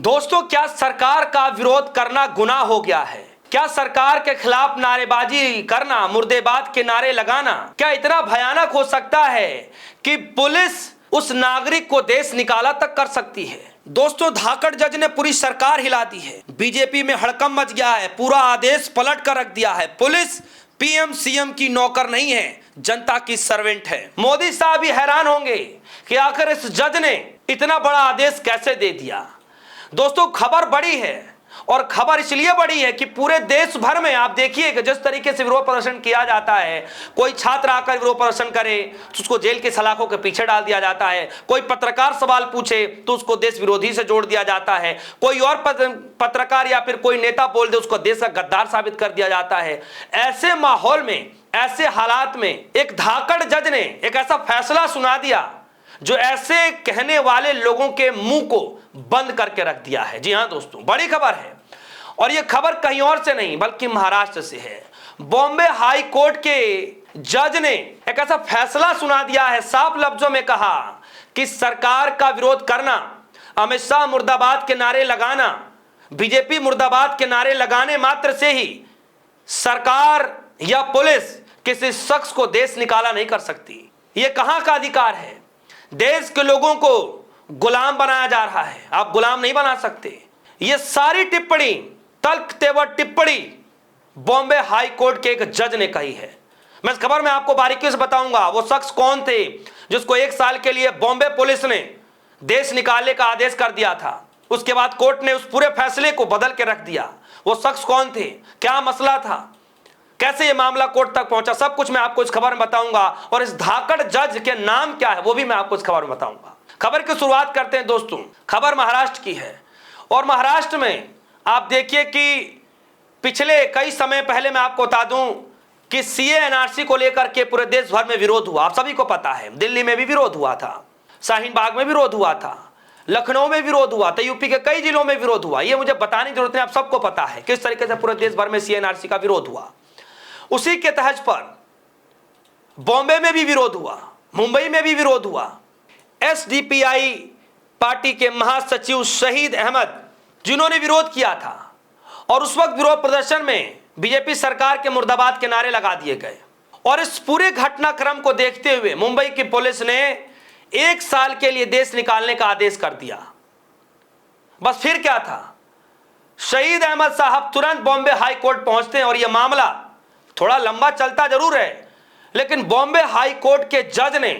दोस्तों, क्या सरकार का विरोध करना गुनाह हो गया है? क्या सरकार के खिलाफ नारेबाजी करना, मुर्देबाद के नारे लगाना क्या इतना भयानक हो सकता है कि पुलिस उस नागरिक को देश निकाला तक कर सकती है? दोस्तों, धाकड़ जज ने पूरी सरकार हिला दी है। बीजेपी में हड़कंप मच गया है। पूरा आदेश पलट कर रख दिया है। पुलिस पीएम सीएम की नौकर नहीं है, जनता की सर्वेंट है। मोदी साहब भी हैरान होंगे कि आखिर इस जज ने इतना बड़ा आदेश कैसे दे दिया। दोस्तों, खबर बड़ी है और खबर इसलिए बड़ी है कि पूरे देश भर में आप देखिए कि जिस तरीके से विरोध प्रदर्शन किया जाता है, कोई छात्र आकर विरोध प्रदर्शन करे तो उसको जेल के सलाखों के पीछे डाल दिया जाता है, कोई पत्रकार सवाल पूछे तो उसको देश विरोधी से जोड़ दिया जाता है, कोई और पत्रकार या फिर कोई नेता बोल दे उसको देश का गद्दार साबित कर दिया जाता है। ऐसे माहौल में, ऐसे हालात में एक धाकड़ जज ने एक ऐसा फैसला सुना दिया जो ऐसे कहने वाले लोगों के मुंह को बंद करके रख दिया है। जी हां दोस्तों, बड़ी खबर है और यह खबर कहीं और से नहीं बल्कि महाराष्ट्र से है। बॉम्बे हाई कोर्ट के जज ने एक ऐसा फैसला सुना दिया है, साफ लफ्जों में कहा कि सरकार का विरोध करना, अमित शाह मुर्दाबाद के नारे लगाना, बीजेपी मुर्दाबाद के नारे लगाने मात्र से ही सरकार या पुलिस किसी शख्स को देश निकाला नहीं कर सकती। यह कहां का अधिकार है? देश के लोगों को गुलाम बनाया जा रहा है, आप गुलाम नहीं बना सकते। यह सारी टिप्पणी, तल्ख तेवर टिप्पणी बॉम्बे हाई कोर्ट के एक जज ने कही है। मैं इस खबर में आपको बारीकी से बताऊंगा वो शख्स कौन थे जिसको 1 साल के लिए बॉम्बे पुलिस ने देश निकालने का आदेश कर दिया था। उसके बाद कोर्ट ने उस पूरे फैसले को बदल के रख दिया। वो शख्स कौन थे, क्या मसला था, कैसे ये मामला कोर्ट तक पहुंचा, सब कुछ मैं आपको इस खबर में बताऊंगा। और इस धाकड़ जज के नाम क्या है वो भी मैं आपको इस खबर में बताऊंगा। खबर की शुरुआत करते हैं दोस्तों। खबर महाराष्ट्र की है और महाराष्ट्र में आप देखिए कि पिछले कई समय पहले मैं आपको बता दूं कि सीए एनआरसी को लेकर के पूरे देश भर में विरोध हुआ। आप सभी को पता है, दिल्ली में भी विरोध हुआ था, शाहीन बाग में विरोध हुआ था, लखनऊ में विरोध हुआ था, यूपी के कई जिलों में विरोध हुआ। ये मुझे बताने की जरूरत नहीं, आप सबको पता है किस तरीके से पूरे देश भर में सीए एनआरसी का विरोध हुआ। उसी के तहज पर बॉम्बे में भी विरोध हुआ, मुंबई में भी विरोध हुआ। एसडीपीआई पार्टी के महासचिव शहीद अहमद जिन्होंने विरोध किया था और उस वक्त विरोध प्रदर्शन में बीजेपी सरकार के मुर्दाबाद के नारे लगा दिए गए। और इस पूरे घटनाक्रम को देखते हुए मुंबई की पुलिस ने 1 साल के लिए देश निकालने का आदेश कर दिया। बस फिर क्या था, शहीद अहमद साहब तुरंत बॉम्बे हाई कोर्ट पहुंचते हैं और यह मामला थोड़ा लंबा चलता जरूर है, लेकिन बॉम्बे हाई कोर्ट के जज ने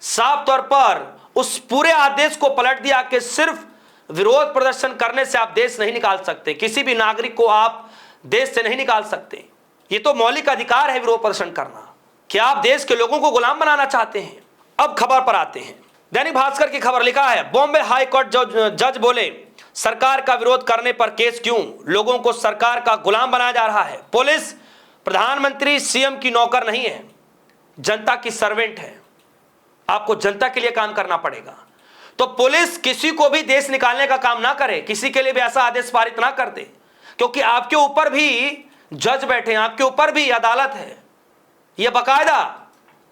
साफ तौर पर उस पूरे आदेश को पलट दिया कि सिर्फ विरोध प्रदर्शन करने से आप देश नहीं निकाल सकते, किसी भी नागरिक को आप देश से नहीं निकाल सकते। ये तो मौलिक अधिकार है विरोध प्रदर्शन करना। क्या आप देश के लोगों को गुलाम बनाना चाहते हैं? अब खबर पर आते हैं। दैनिक भास्कर की खबर लिखा है, बॉम्बे हाई कोर्ट जज बोले सरकार का विरोध करने पर केस क्यों, लोगों को सरकार का गुलाम बनाया जा रहा है। पुलिस प्रधानमंत्री सीएम की नौकर नहीं है, जनता की सर्वेंट है। आपको जनता के लिए काम करना पड़ेगा। तो पुलिस किसी को भी देश निकालने का काम ना करे, किसी के लिए भी ऐसा आदेश पारित ना कर दे, क्योंकि आपके ऊपर भी जज बैठे हैं, आपके ऊपर भी अदालत है। यह बाकायदा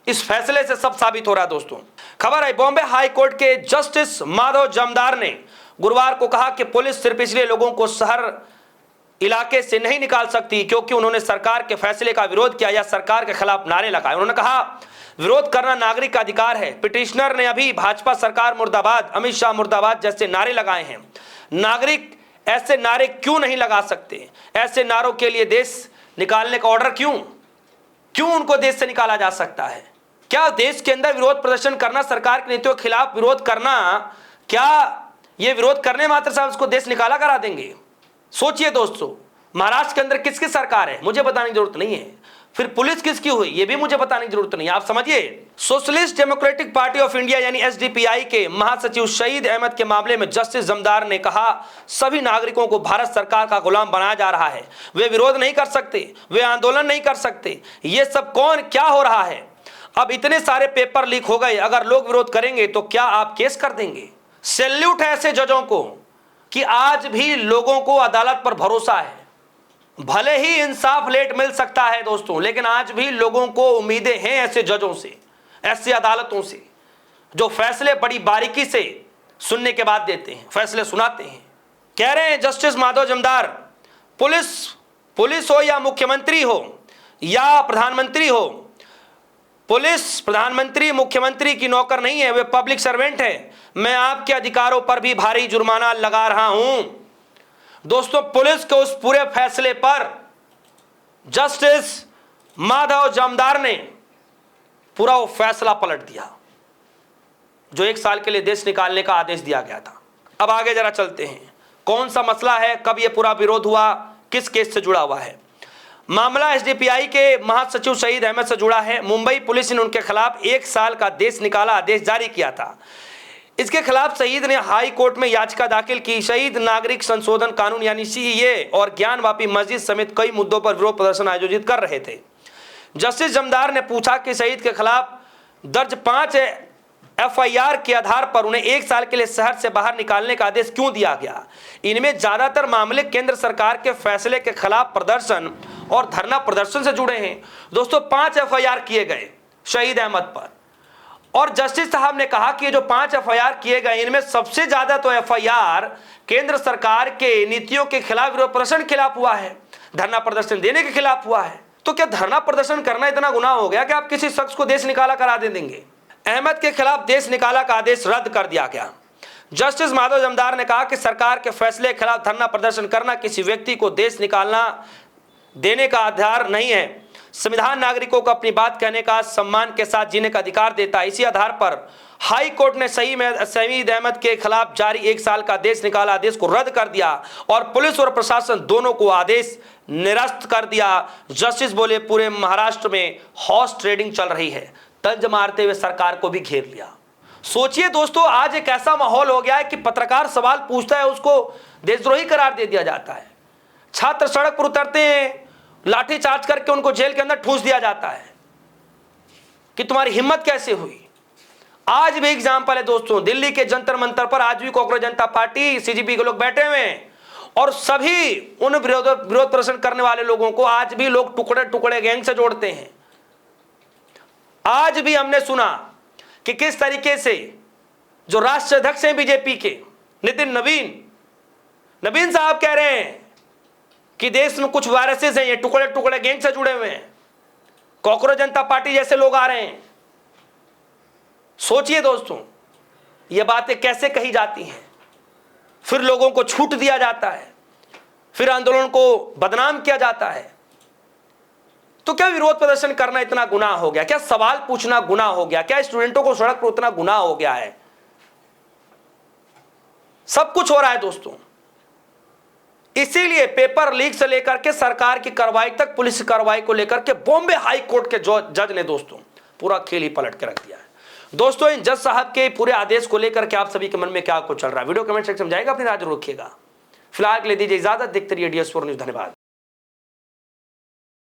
इस फैसले से सब साबित हो रहा है। दोस्तों, खबर है बॉम्बे हाई कोर्ट के जस्टिस माधव जमदार ने गुरुवार को कहा कि पुलिस सिर्फ इसलिए लोगों को शहर इलाके से नहीं निकाल सकती क्योंकि उन्होंने सरकार के फैसले का विरोध किया या सरकार के खिलाफ नारे लगाए। उन्होंने कहा विरोध करना नागरिक का अधिकार है। पिटिशनर ने अभी भाजपा सरकार मुर्दाबाद, अमित शाह मुर्दाबाद जैसे नारे लगाए हैं। नागरिक ऐसे नारे क्यों नहीं लगा सकते? ऐसे नारों के लिए देश निकालने का ऑर्डर क्यों उनको देश से निकाला जा सकता है? क्या देश के अंदर विरोध प्रदर्शन करना, सरकार की नीतियों के खिलाफ विरोध करना, क्या ये विरोध करने मात्र से उसको देश निकाला करा देंगे? सोचिए दोस्तों, महाराष्ट्र के अंदर किसकी सरकार है मुझे बताने की जरूरत नहीं है, फिर पुलिस किसकी हुई ये भी मुझे बताने की जरूरत नहीं है। आप समझिए, socialist democratic party of India यानी एसडीपीआई के महासचिव शहीद अहमद के मामले में जस्टिस जमदार ने कहा सभी नागरिकों को भारत सरकार का गुलाम बनाया जा रहा है। वे विरोध नहीं कर सकते, वे आंदोलन नहीं कर सकते। ये सब कौन क्या हो रहा है? अब इतने सारे पेपर लीक हो गए, अगर लोग विरोध करेंगे तो क्या आप केस कर देंगे? सैल्यूट है ऐसे जजों को कि आज भी लोगों को अदालत पर भरोसा है। भले ही इंसाफ लेट मिल सकता है दोस्तों, लेकिन आज भी लोगों को उम्मीदें हैं ऐसे जजों से, ऐसी अदालतों से जो फैसले बड़ी बारीकी से सुनने के बाद देते हैं, फैसले सुनाते हैं। कह रहे हैं जस्टिस माधव जमदार, पुलिस हो या मुख्यमंत्री हो या प्रधानमंत्री हो, पुलिस प्रधानमंत्री मुख्यमंत्री की नौकर नहीं है, वे पब्लिक सर्वेंट है। मैं आपके अधिकारों पर भी भारी जुर्माना लगा रहा हूं। दोस्तों, पुलिस के उस पूरे फैसले पर जस्टिस माधव जमदार ने पूरा वो फैसला पलट दिया जो 1 साल के लिए देश निकालने का आदेश दिया गया था। अब आगे जरा चलते हैं, कौन सा मसला है, कब यह पूरा विरोध हुआ, किस केस से जुड़ा हुआ है। मामला एसडीपीआई के महासचिव शहीद अहमद से जुड़ा है। मुंबई पुलिस ने उनके खिलाफ 1 साल का देश निकाला आदेश जारी किया था। इसके खिलाफ शहीद ने हाई कोर्ट में याचिका दाखिल की। शहीद नागरिक संशोधन कानून यानी सीएए और ज्ञानवापी मस्जिद समेत कई मुद्दों पर विरोध प्रदर्शन आयोजित कर रहे थे। जस्टिस जमदार ने पूछा कि शहीद के खिलाफ दर्ज 5 एफआईआर के आधार पर उन्हें 1 साल के लिए शहर से बाहर निकालने का आदेश क्यों दिया गया। इनमें ज्यादातर मामले केंद्र सरकार के फैसले के खिलाफ प्रदर्शन और धरना प्रदर्शन से जुड़े हैं। दोस्तों, 5 एफआईआर किए गए शहीद अहमद पर, और जस्टिस साहब ने कहा कि जो 5 एफआईआर किए गए इनमें सबसे ज्यादा तो एफआईआर केंद्र सरकार के नीतियों के खिलाफ, विरोध प्रदर्शन के खिलाफ हुआ है, धरना प्रदर्शन देने के खिलाफ हुआ है। तो क्या धरना प्रदर्शन करना इतना गुनाह हो गया कि आप किसी शख्स को देश निकाला करा देंगे। अहमद के खिलाफ देश निकाला का आदेश रद्द कर दिया गया। जस्टिस माधव जमदार ने कहा कि सरकार के फैसले के खिलाफ धरना प्रदर्शन करना किसी व्यक्ति को देश निकालना देने का आधार नहीं है। संविधान नागरिकों को अपनी बात कहने का, सम्मान के साथ जीने का अधिकार देता है। इसी आधार पर हाई कोर्ट ने शहीद अहमद के खिलाफ जारी 1 साल का देश निकाला आदेश को रद्द कर दिया और पुलिस और प्रशासन दोनों को आदेश निरस्त कर दिया। जस्टिस बोले, पूरे महाराष्ट्र में हॉर्स ट्रेडिंग चल रही है। तंज मारते हुए सरकार को भी घेर लिया। सोचिए दोस्तों, आज एक ऐसा माहौल हो गया है कि पत्रकार सवाल पूछता है उसको देशद्रोही करार दे दिया जाता है। छात्र सड़क पर उतरते हैं, लाठीचार्ज करके उनको जेल के अंदर ठूस दिया जाता है कि तुम्हारी हिम्मत कैसे हुई। आज भी एग्जाम्पल है दोस्तों, दिल्ली के जंतर मंतर पर आज भी कांग्रेस जनता पार्टी, सीजेपी के लोग बैठे हुए हैं और सभी उन विरोध प्रदर्शन करने वाले लोगों को आज भी लोग टुकड़े टुकड़े गैंग से जोड़ते हैं। आज भी हमने सुना कि किस तरीके से जो राष्ट्रीय अध्यक्ष हैं बीजेपी के नितिन नवीन साहब कह रहे हैं कि देश में कुछ वायरसेस हैं, ये टुकड़े टुकड़े गैंग से जुड़े हुए हैं, कांग्रेस जनता पार्टी जैसे लोग आ रहे हैं। सोचिए दोस्तों, ये बातें कैसे कही जाती हैं, फिर लोगों को छूट दिया जाता है, फिर आंदोलन को बदनाम किया जाता है। तो क्या विरोध प्रदर्शन करना इतना गुनाह हो गया? क्या सवाल पूछना गुनाह हो गया? क्या स्टूडेंटों को सड़क पर उतना गुनाह हो गया है? सब कुछ हो रहा है दोस्तों। इसीलिए पेपर लीक से लेकर के सरकार की कार्रवाई तक, पुलिस कार्रवाई को लेकर के बॉम्बे हाई कोर्ट के जज ने दोस्तों पूरा खेल ही पलट के रख दिया है। दोस्तों, इन जज साहब के पूरे आदेश को लेकर के आप सभी के मन में क्या कुछ चल रहा है, वीडियो कमेंट सेक्शन में जाएगा, अपनी राय जरूर रखिएगा। फिलहाल के लिए दीजिए इजाजत, देखते रहिए DS4 न्यूज़। धन्यवाद।